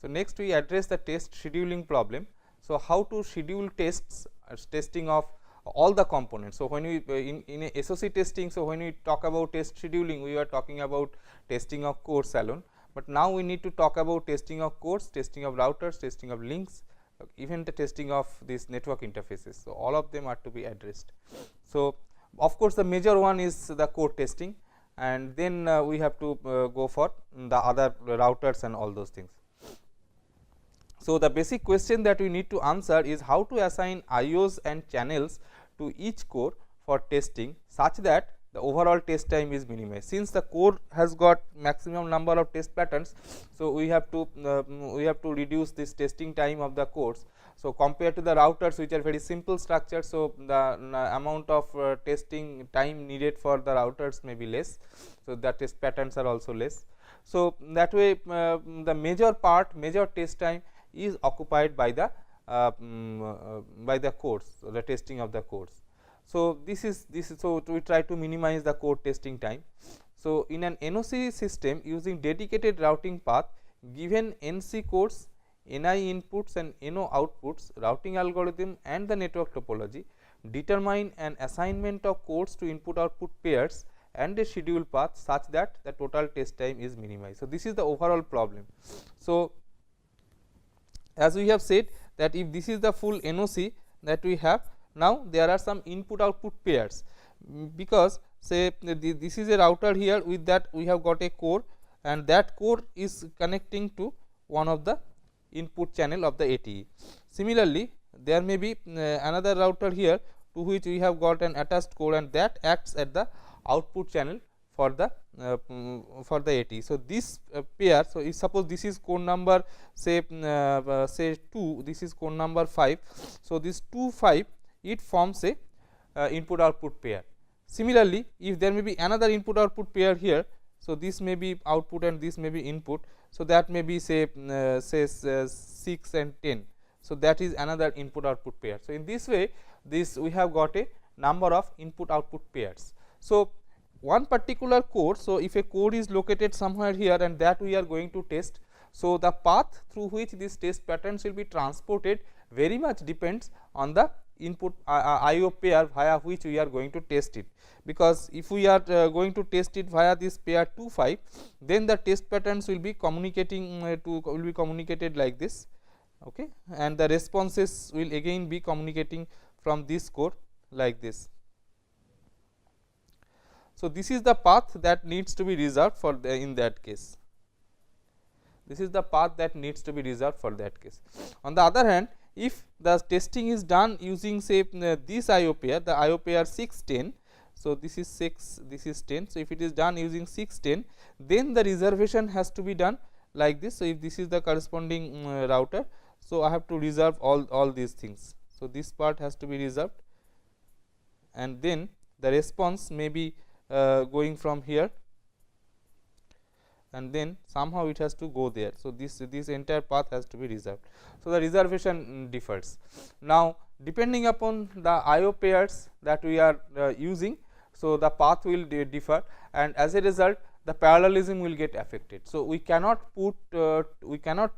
So, next we address the test scheduling problem. So, how to schedule tests, testing of all the components. So, when we in a SOC testing, so when we talk about test scheduling, we are talking about testing of course alone, but now we need to talk about testing of course, testing of routers, testing of links, even the testing of these network interfaces. So, all of them are to be addressed. So, of course, the major one is the core testing, and then we have to go for the other routers and all those things. So, the basic question that we need to answer is how to assign IOs and channels to each core for testing such that the overall test time is minimized. Since the core has got maximum number of test patterns, so we have to reduce this testing time of the cores. So, compared to the routers which are very simple structures, so the amount of testing time needed for the routers may be less. So, the test patterns are also less. So, that way the major test time is occupied by the cores, the testing of the cores. So, this is so we try to minimize the core testing time. So, in an NOC system using dedicated routing path, given NC cores, NI inputs and NO outputs, routing algorithm and the network topology, determine an assignment of cores to input output pairs and a schedule path such that the total test time is minimized. So, this is the overall problem. So, as we have said that if this is the full NOC that we have, now there are some input output pairs, because say this is a router here, with that we have got a core, and that core is connecting to one of the input channel of the ATE. Similarly, there may be another router here to which we have got an attached core, and that acts at the output channel for the ATE. So, this pair, so if suppose this is core number say 2, this is core number 5. So, this 2 5 it forms a input output pair. Similarly, if there may be another input output pair here, so this may be output and this may be input. So, that may be say 6 and 10. So, that is another input output pair. So, in this way we have got a number of input output pairs. So, one particular core, so if a core is located somewhere here and that we are going to test, so the path through which these test patterns will be transported very much depends on the input IO pair via which we are going to test it, because if we are going to test it via this pair 2 5, then the test patterns will be communicating communicated like this, okay, and the responses will again be communicating from this core like this. So, this is the path that needs to be reserved for the in that case. This is the path that needs to be reserved for that case. On the other hand, if the testing is done using say this IO pair, the IO pair 6 10. So, this is 6, this is 10. So, if it is done using 6 10, then the reservation has to be done like this. So, if this is the corresponding router, so I have to reserve all these things. So, this part has to be reserved, and then the response may be going from here, and then somehow it has to go there. So, this entire path has to be reserved. So, the reservation differs. Now, depending upon the IO pairs that we are using, so the path will differ, and as a result the parallelism will get affected. So, we cannot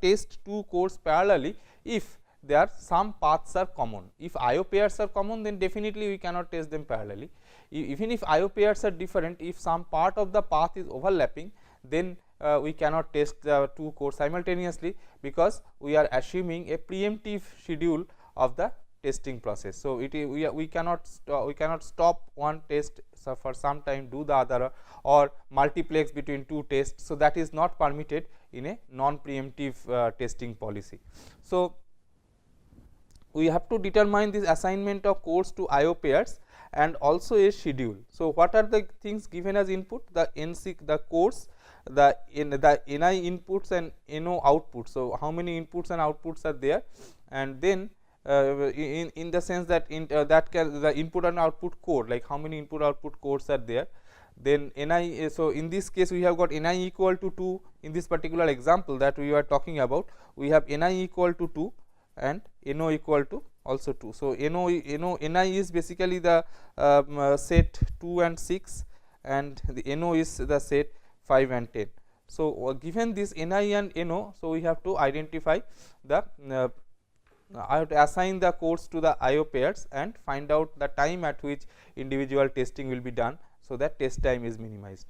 test two cores parallelly if there some paths are common. If IO pairs are common, then definitely we cannot test them parallelly. Even if IO pairs are different, if some part of the path is overlapping, then we cannot test the two cores simultaneously, because we are assuming a preemptive schedule of the testing process. So, we cannot stop one test for some time, do the other, or multiplex between two tests. So, that is not permitted in a non preemptive testing policy. So, we have to determine this assignment of cores to IO pairs and also a schedule. So, what are the things given as input? The NC, the cores, the NI inputs and NO outputs. So, how many inputs and outputs are there, and then in the sense that the input and output core, like how many input output cores are there. Then NI, so in this case we have got NI equal to 2. In this particular example that we are talking about, we have NI equal to 2 and NO equal to also 2. So, NI is basically the set 2 and 6, and the NO is the set 5 and 10. So, given this Ni and No, so we have to identify the I have to assign the codes to the IO pairs and find out the time at which individual testing will be done, so that test time is minimized.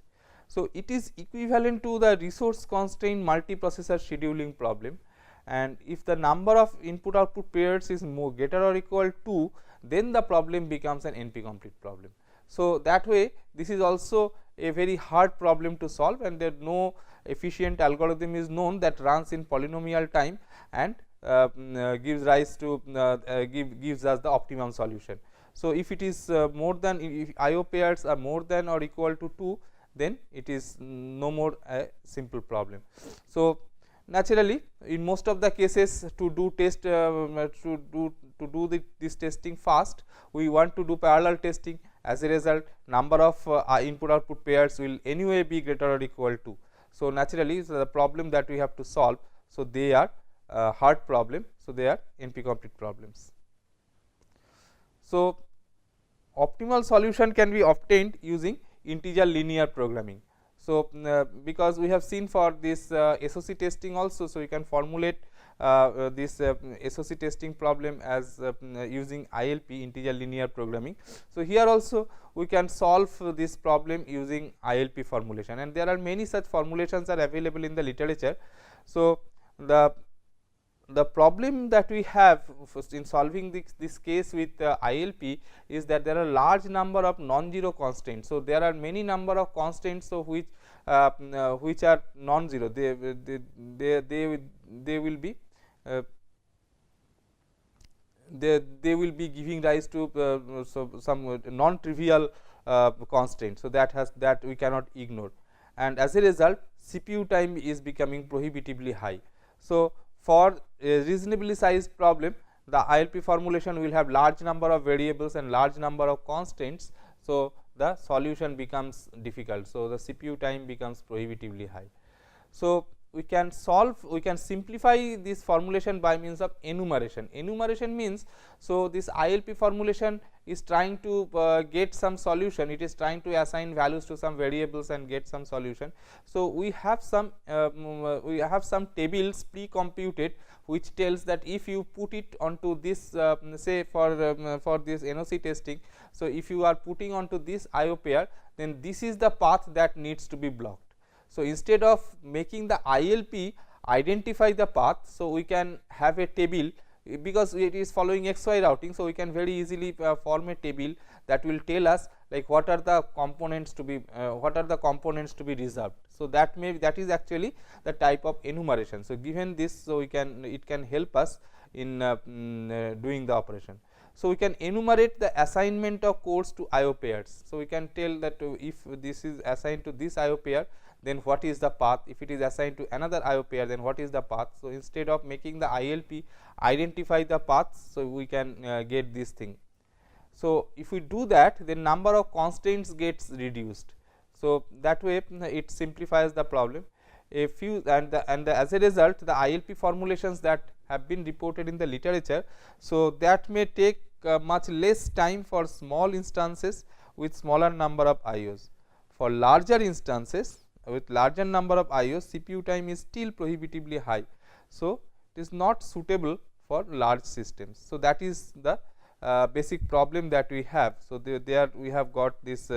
So, it is equivalent to the resource constraint multiprocessor scheduling problem, and if the number of input output pairs is more greater or equal to, then the problem becomes an NP complete problem. So, that way this is also a very hard problem to solve, and there no efficient algorithm is known that runs in polynomial time and gives rise to gives us the optimum solution. So, if it is more than, if IO pairs are more than or equal to 2, then it is no more a simple problem. So, naturally in most of the cases, to do test this testing fast, we want to do parallel testing. As a result, number of input output pairs will anyway be greater or equal to. So, naturally the problem that we have to solve, so they are hard problem, so they are NP complete problems. So, optimal solution can be obtained using integer linear programming. So, because we have seen for this SOC testing also, so you can formulate this SOC testing problem as using ILP, integer linear programming. So, here also we can solve this problem using ILP formulation, and there are many such formulations are available in the literature. So, the problem that we have in solving this case with ILP is that there are large number of non-zero constraints. So, there are many number of constraints, so which are non-zero, they will be they will be giving rise to some non-trivial constraints. So, that we cannot ignore, and as a result CPU time is becoming prohibitively high. So, for a reasonably sized problem, the ILP formulation will have large number of variables and large number of constraints. So, the solution becomes difficult. So, the CPU time becomes prohibitively high. So, we can simplify this formulation by means of enumeration. Enumeration means, so this ILP formulation is trying to get some solution, it is trying to assign values to some variables and get some solution. So, we have some tables pre-computed, which tells that if you put it onto this say for this NOC testing. So, if you are putting onto this IO pair, then this is the path that needs to be blocked. So, instead of making the ILP identify the path, so we can have a table, because it is following XY routing. So, we can very easily form a table that will tell us like what are the components to be reserved. So, that is actually the type of enumeration. So, given this, so it can help us in doing the operation. So, we can enumerate the assignment of codes to IO pairs. So, we can tell that if this is assigned to this IO pair, then what is the path, if it is assigned to another IO pair, then what is the path. So, instead of making the ILP identify the paths, so we can get this thing. So, if we do that, then number of constraints gets reduced. So, that way it simplifies the problem. A few and as a result, the ILP formulations that have been reported in the literature, so that may take much less time for small instances with smaller number of IOs. For larger instances with larger number of IOs, CPU time is still prohibitively high. So, it is not suitable for large systems. So, that is the basic problem that we have. So, there we have got this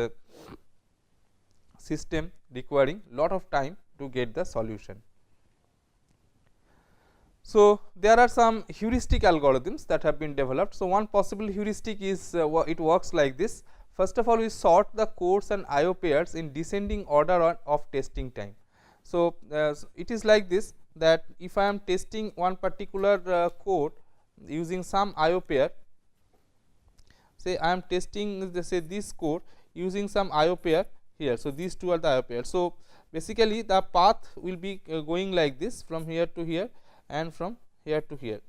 system requiring lot of time to get the solution. So, there are some heuristic algorithms that have been developed. So, one possible heuristic is it works like this. First of all, we sort the codes and IO pairs in descending order of testing time. So, it is like this, that if I am testing one particular code using some IO pair, say I am testing this code using some IO pair here. So, these two are the IO pairs. So, basically the path will be going like this from here to here and from here to here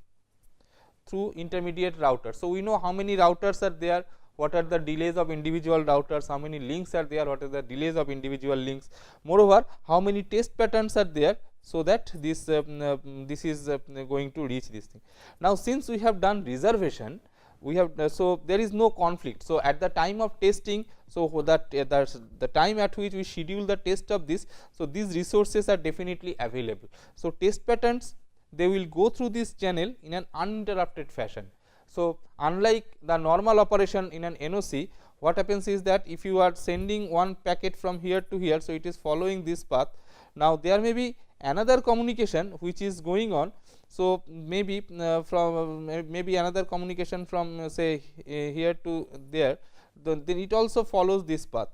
through intermediate routers. So, we know how many routers are there, what are the delays of individual routers, how many links are there, what are the delays of individual links, moreover how many test patterns are there, so that this is going to reach this thing. Now, since we have done reservation, we have so there is no conflict. So at the time of testing, so that the time at which we schedule the test of this, so these resources are definitely available. So test patterns, they will go through this channel in an uninterrupted fashion. So unlike the normal operation in an NOC, what happens is that if you are sending one packet from here to here, so it is following this path. Now there may be another communication which is going on. So maybe from maybe another communication from say here to there, then it also follows this path.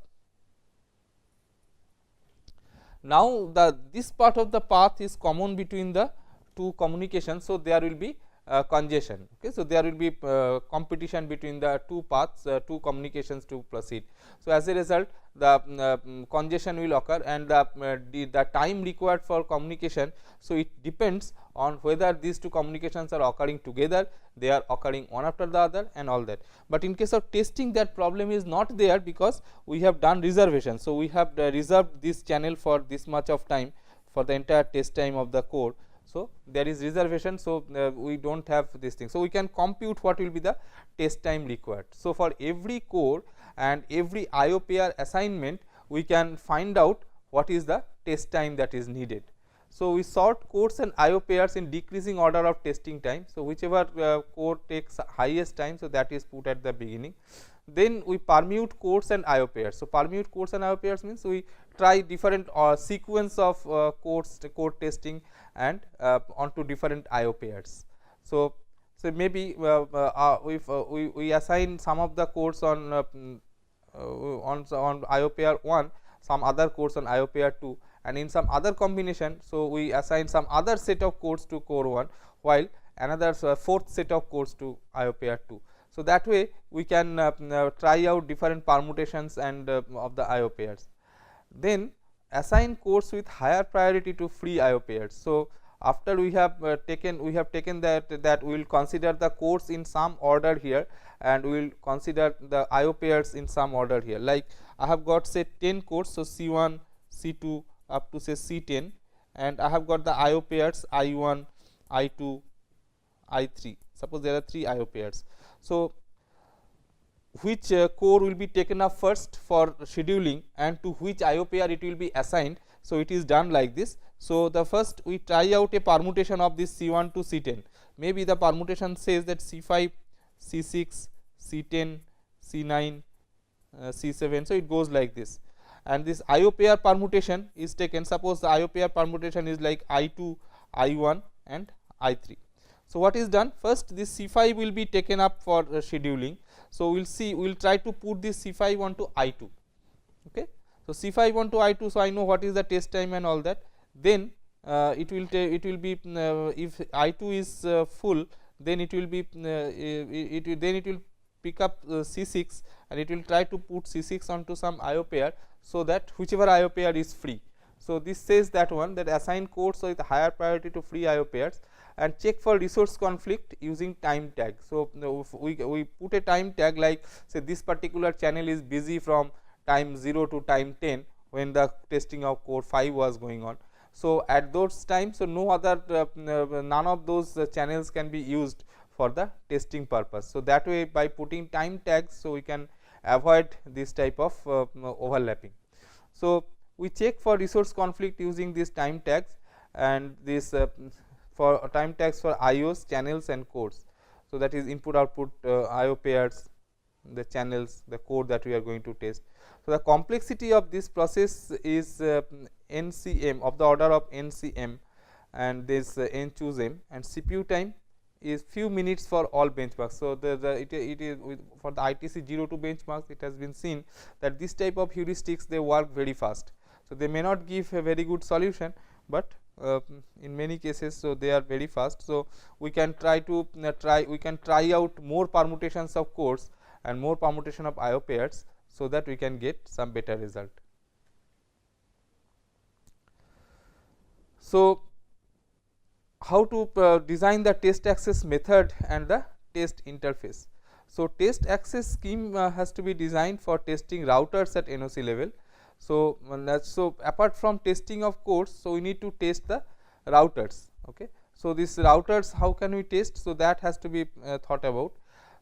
Now this part of the path is common between the two communications, so there will be congestion. Okay, so there will be competition between the two paths, two communications to proceed. So as a result, the congestion will occur, and the time required for communication, so it depends on whether these two communications are occurring together, they are occurring one after the other and all that. But in case of testing, that problem is not there, because we have done reservation. So we have reserved this channel for this much of time for the entire test time of the core. So there is reservation, so we do not have this thing. So we can compute what will be the test time required. So for every core and every IO pair assignment, we can find out what is the test time that is needed. So we sort cores and IO pairs in decreasing order of testing time. So whichever core takes highest time, so that is put at the beginning. Then we permute cores and IO pairs. So permute cores and IO pairs means we try different sequence of core testing and onto different IO pairs. So maybe if we assign some of the cores on IO pair 1, some other cores on IO pair 2, and in some other combination, so we assign some other set of cores to core 1, while another fourth set of cores to IO pair 2. So that way we can try out different permutations and of the IO pairs. Then assign cores with higher priority to free IO pairs. So after we have taken that we will consider the cores in some order here, and we will consider the IO pairs in some order here. Like I have got say 10 cores, so C1, C2 up to say C10, and I have got the IO pairs I1, I2, I3. Suppose there are 3 IO pairs. So which core will be taken up first for scheduling, and to which IO pair it will be assigned. So it is done like this. So the first we try out a permutation of this C1 to C10. Maybe the permutation says that C5, C6, C10, C9, C7. So it goes like this, and this IO pair permutation is taken. Suppose the IO pair permutation is like I2, I1 and I3. So what is done? First this C5 will be taken up for scheduling. So we will see, we will try to put this C5 onto I2. Okay. So C5 onto I2, so I know what is the test time and all that. Then it will be if I2 is full, then it will be it will pick up C6, and it will try to put C6 onto some IO pair, so that whichever IO pair is free. So this says that one, that assign cores with higher priority to free IO pairs, and check for resource conflict using time tag. So we put a time tag, like say this particular channel is busy from time 0 to time 10 when the testing of core 5 was going on. So at those times, so no other none of those channels can be used for the testing purpose. So that way, by putting time tags, so we can avoid this type of overlapping. So we check for resource conflict using these time tags, and this for time tags for IOs, channels and cores. So that is input output IO pairs, the channels, the code that we are going to test. So the complexity of this process is NCM, of the order of NCM, and this N choose M, and CPU time is few minutes for all benchmarks. So it is for the ITC 02 benchmarks, it has been seen that this type of heuristics, they work very fast. So they may not give a very good solution, but in many cases, so they are very fast. So we can try to try out more permutations of cores and more permutation of IO pairs, so that we can get some better result. So how to design the test access method and the test interface. So test access scheme has to be designed for testing routers at NOC level. So apart from testing of cores, so we need to test the routers. Okay. So these routers, how can we test? So that has to be thought about.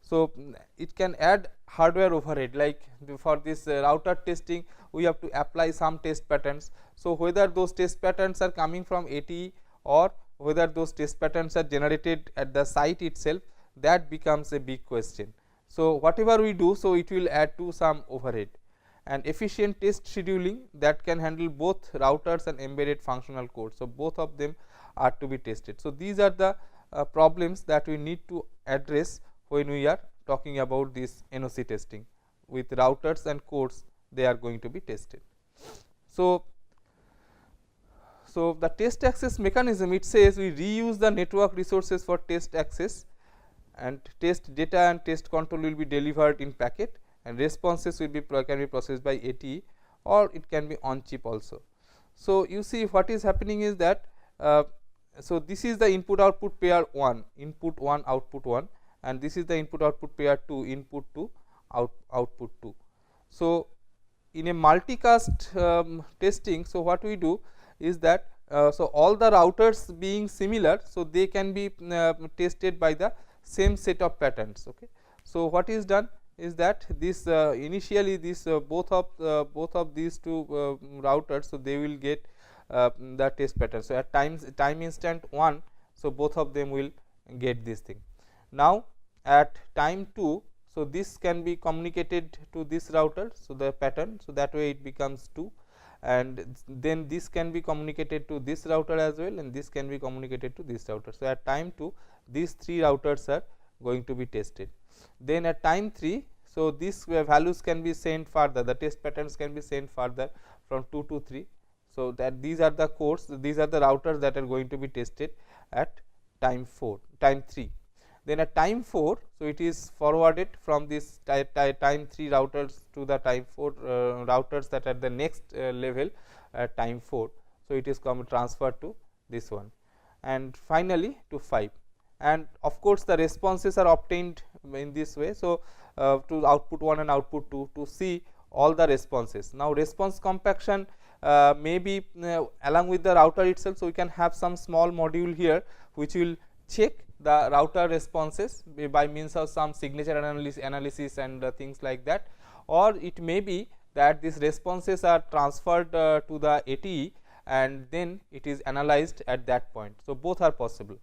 So, it can add hardware overhead, like for this router testing we have to apply some test patterns. So, whether those test patterns are coming from ATE or whether those test patterns are generated at the site itself, that becomes a big question. So, whatever we do, so it will add to some overhead, and efficient test scheduling that can handle both routers and embedded functional code. So, both of them are to be tested. So, these are the problems that we need to address when we are talking about this NOC testing. With routers and codes, they are going to be tested. So, the test access mechanism, it says we reuse the network resources for test access, and test data and test control will be delivered in packet, and responses will be can be processed by ATE, or it can be on chip also. So, you see what is happening is that so this is the input output pair 1, input 1 output 1, and this is the input output pair 2, input 2 output 2. So, in a multicast testing, so what we do is that so all the routers being similar, so they can be tested by the same set of patterns. Okay. So, what is done is that this initially this both of these two routers, so they will get the test pattern. So, at time instant 1, so both of them will get this thing. Now, at time 2, so this can be communicated to this router, so the pattern, so that way it becomes 2, and then this can be communicated to this router as well, and this can be communicated to this router. So, at time 2, these 3 routers are going to be tested. Then at time 3, so these values can be sent further, the test patterns can be sent further from 2 to 3. So, that these are the codes, these are the routers that are going to be tested at time 3. Then at time 4, so it is forwarded from this time 3 routers to the time 4 routers that are the next level at time 4. So, it is transferred to this one, and finally to 5, and of course, the responses are obtained in this way. So, to output 1 and output 2 to see all the responses. Now, response compaction may be along with the router itself. So, we can have some small module here which will check the router responses by means of some signature analysis and things like that, or it may be that these responses are transferred to the ATE, and then it is analyzed at that point. So, both are possible.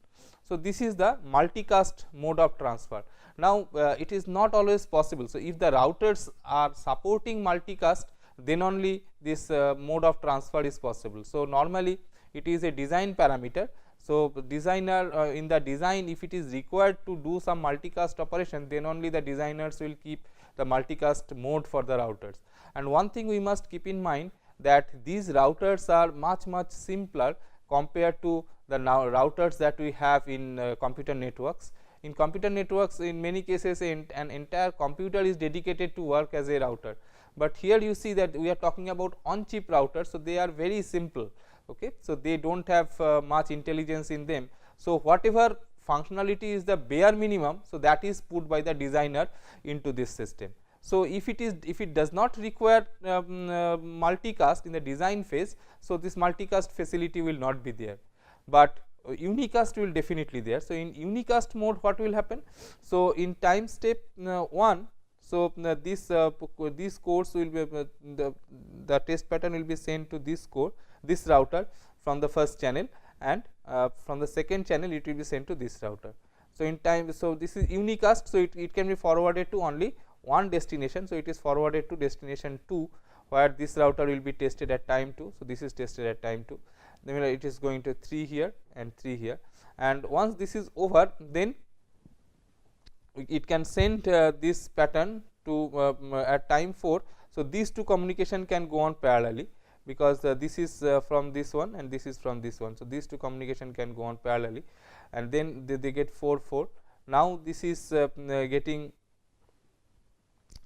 So, this is the multicast mode of transfer. Now, it is not always possible. So, if the routers are supporting multicast, then only this mode of transfer is possible. So, normally it is a design parameter. So, designer in the design, if it is required to do some multicast operation, then only the designers will keep the multicast mode for the routers. And one thing we must keep in mind, that these routers are much simpler compared to the routers that we have in computer networks. In computer networks, in many cases an entire computer is dedicated to work as a router, but here you see that we are talking about on chip routers. So, they are very simple. Okay. So, they do not have much intelligence in them. So, whatever functionality is the bare minimum, so that is put by the designer into this system. So, if it does not require multicast in the design phase, so this multicast facility will not be there, but unicast will definitely there. So, in unicast mode what will happen? So, in time step 1, so these codes will be the test pattern will be sent to this router from the first channel, and from the second channel it will be sent to this router. So, in time, so this is unicast. So, it can be forwarded to only one destination. So, it is forwarded to destination 2, where this router will be tested at time 2. So, this is tested at time 2, then it is going to 3 here and 3 here, and once this is over, then it can send this pattern to at time 4. So, these two communication can go on parallelly, because this is from this one and this is from this one. So, these two communication can go on parallelly, and then they get 4 4. Now, this is getting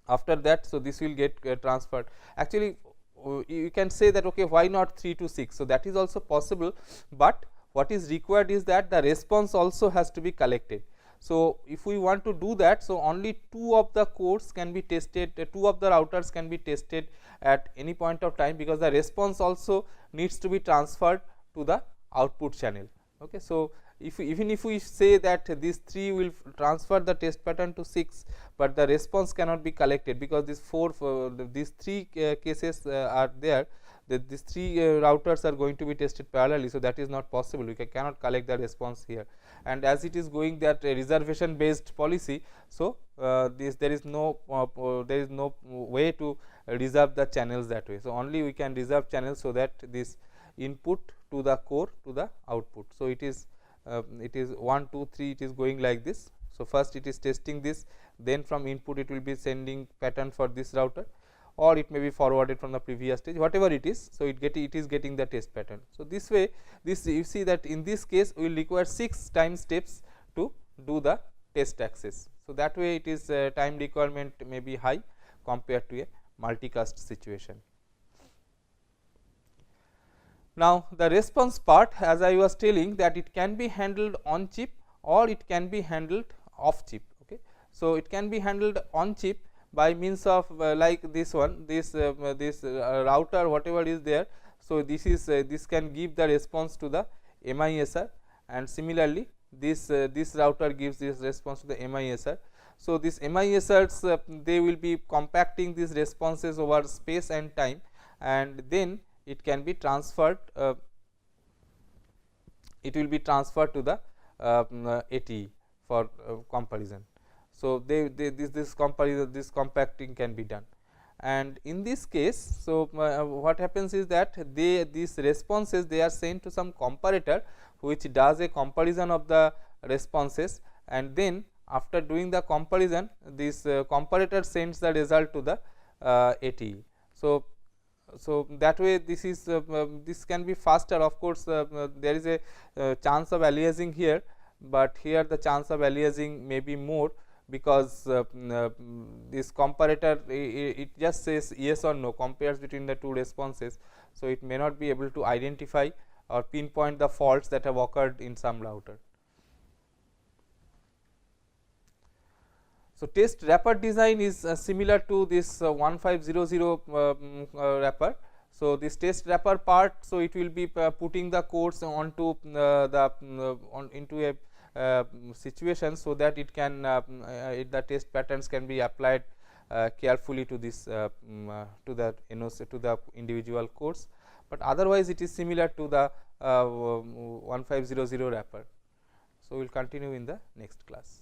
after that. So, this will get transferred. Actually, you can say that okay, why not 3 to 6. So, that is also possible, but what is required is that the response also has to be collected. So, if we want to do that, so only 2 of the codes can be tested, 2 of the routers can be tested at any point of time, because the response also needs to be transferred to the output channel. Okay. So, even if we say that these 3 will transfer the test pattern to 6, but the response cannot be collected, because these 3 cases are there, that these 3 routers are going to be tested parallelly. So, that is not possible, we cannot collect the response here, and as it is going that reservation based policy. So, there is no way to reserve the channels that way. So, only we can reserve channels, so that this input to the core to the output. So, it is 1 2 3, it is going like this. So, first it is testing this, then from input it will be sending pattern for this router, or it may be forwarded from the previous stage, whatever it is. So, it is getting the test pattern. So, this way, this you see that in this case we will require 6 time steps to do the test access. So, that way it is time requirement may be high compared to a multicast situation. Now, the response part, as I was telling, that it can be handled on chip or it can be handled off chip. Okay. So, it can be handled on chip by means of like this one, this router, whatever is there. So, this can give the response to the MISR, and similarly this router gives this response to the MISR. So, this MISRs they will be compacting these responses over space and time, and then it can be transferred, it will be transferred to the ATE for comparison. So, this comparison, this compacting can be done, and in this case, so what happens is that these responses, they are sent to some comparator which does a comparison of the responses, and then after doing the comparison, this comparator sends the result to the ATE. So, that way this is this can be faster. Of course, there is a chance of aliasing here, but here the chance of aliasing may be more, because this comparator it just says yes or no, compares between the 2 responses. So, it may not be able to identify or pinpoint the faults that have occurred in some router. So, test wrapper design is similar to this 1500 wrapper. So, this test wrapper part, so it will be putting the codes onto into a situation, so that it can the test patterns can be applied carefully to this to the NOC, to the individual codes, but otherwise it is similar to the 1500 wrapper. So, we will continue in the next class.